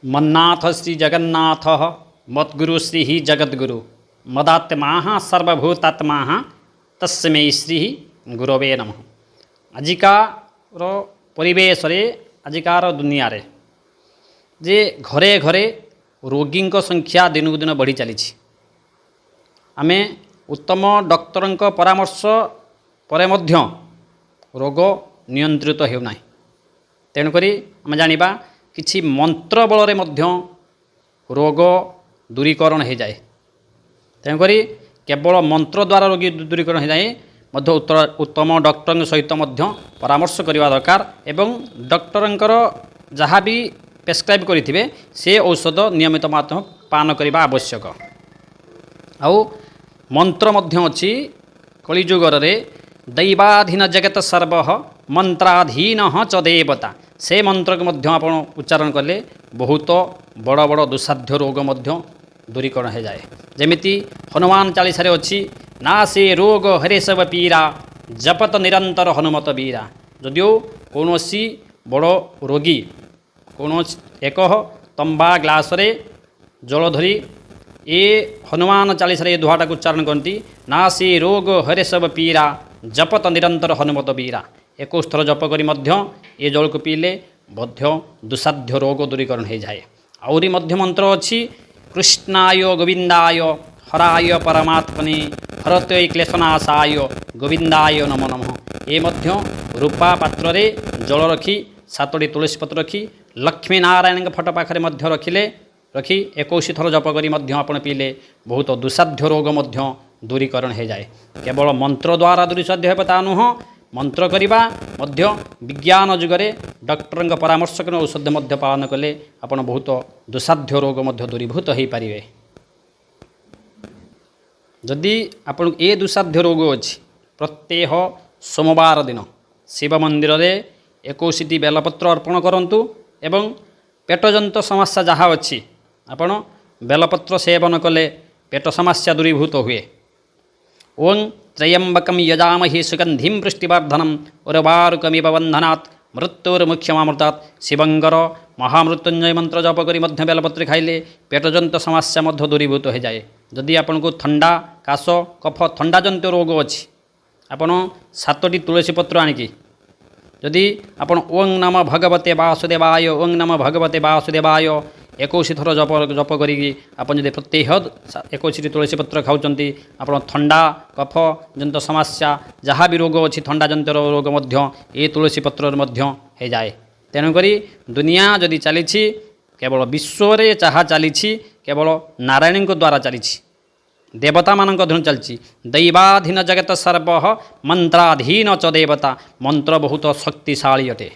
मन्नाथ श्री जगन्नाथ मद्गुरु श्री ही जगद्गुरु मदात्मा सर्वभूतात्मा तस्मै श्री गुरवे नमः। आजिकार परिवेश आजिकार दुनिया रे जे घरे घरे रोगी संख्या दिनकू दिन बढ़ी चली। आमे उत्तम डॉक्टर परामर्श पर मध्य रोग नियंत्रित होना। तेणुक आम जाना किछि मंत्र बल मध्य रोग दूरीकरण हो जाए। तेणुक केवल मंत्र द्वारा रोगी दूरीकरण हो जाए उत्तम डॉक्टर सहित मध्य परामर्श करवा दरकार एवं डॉक्टर जहाँ भी प्रेस्क्राइब करेंगे से औषध नियमित मात्र पान करने आवश्यक। आउ मंत्र मध्य अच्छी कलिजुगर रे दैवाधीन जगत सर्व मंत्राधीन च देवता से मंत्र को मध्य आप उच्चारण कले बहुत बड़ बड़ दुस्साध्य रोग मध्य दूरीकरण हो जाए। जमिति हनुमान चालीसा अच्छी ना से रोग हरे सब पीरा जपत निरंतर हनुमत वीरा। जदिओ कौन बड़ रोगी कौन एक तंबा ग्लास रे जल धरी ए हनुमान चालीसा ये दुहाटा को उच्चारण करती ना से रोग हरे सब पीरा जपत निरंतर हनुमत वीरा। 21 थर जप करी मध्य ये जल को पीले मध्य दुस्साध्य रोग दूरीकरण हो जाए। आहरी मध्य मंत्र अच्छी कृष्णाय गोविंदाय हराय परमात्मने हरते क्लेशनाशाय गोविंदाय नमो नमः। ये मध्य रूपा पात्र रे जल रखी 7टी तुलसी पत्र रखी लक्ष्मी नारायण फोटो पाखे मध्य रखिले रखी 21 थर जप करी मध्य आपण पीले बहुत दुस्साध्य रोग मध्य दूरीकरण हो जाए। केवल मंत्र द्वारा दूरीसाध्य हे ता नुह मंत्र करवा मध्य विज्ञान जुगरे डॉक्टर परामर्श कर औषध मध्य पालन कले आपण बहुत दुस्साध्य रोग मध्य दूरीभूत हो पारे। जदि आपण ए दुस्साध्य रोग अच्छी प्रत्येक सोमवार दिन शिव मंदिर रे 21टी बेलपत्र अर्पण करंतु एवं पेटजंत समस्या जहाँ अच्छी आपण बेलपत्र सेवन कले पेट समस्या दूरीभूत हुए। ओं त्रयंबकम यजामहे सुगंधिं पुष्टिवर्धनम उर्वारुकमिव बंधनात् मृत्युर्मुख्यमामृतात्। शिवंगर महामृत्युंजय मंत्र जप करी मध्य बेलपत्र खाइले पेटजंत समस्या मध्य दूरीभूत हो जाए। जदि आपन को ठंडा काश कफ ठंडाजंत रोग अच्छी आपण 7टी तुलसी पत्र आनिकी जदि आपण ओं नम भगवते वासुदेवाय ओं नम भगवते वासुदेवाय 21 थर जप करी आपन जदि प्रत्येक 21टी तुलसी पत्र खाऊँच आपन ठंडा कफ जंत समस्या जहाँ भी रोग अच्छी ठंडाजंत रोग मध्य ये तुलसी पत्र मध्य हो जाए। तेणुक दुनिया जदि चली केवल विश्व रे जहाँ चली केवल नारायण द्वारा चली देवता मान धुन चलती दैवाधीन जगत सर्व मंत्राधीन च देवता। मंत्र बहुत शक्तिशाली अटे।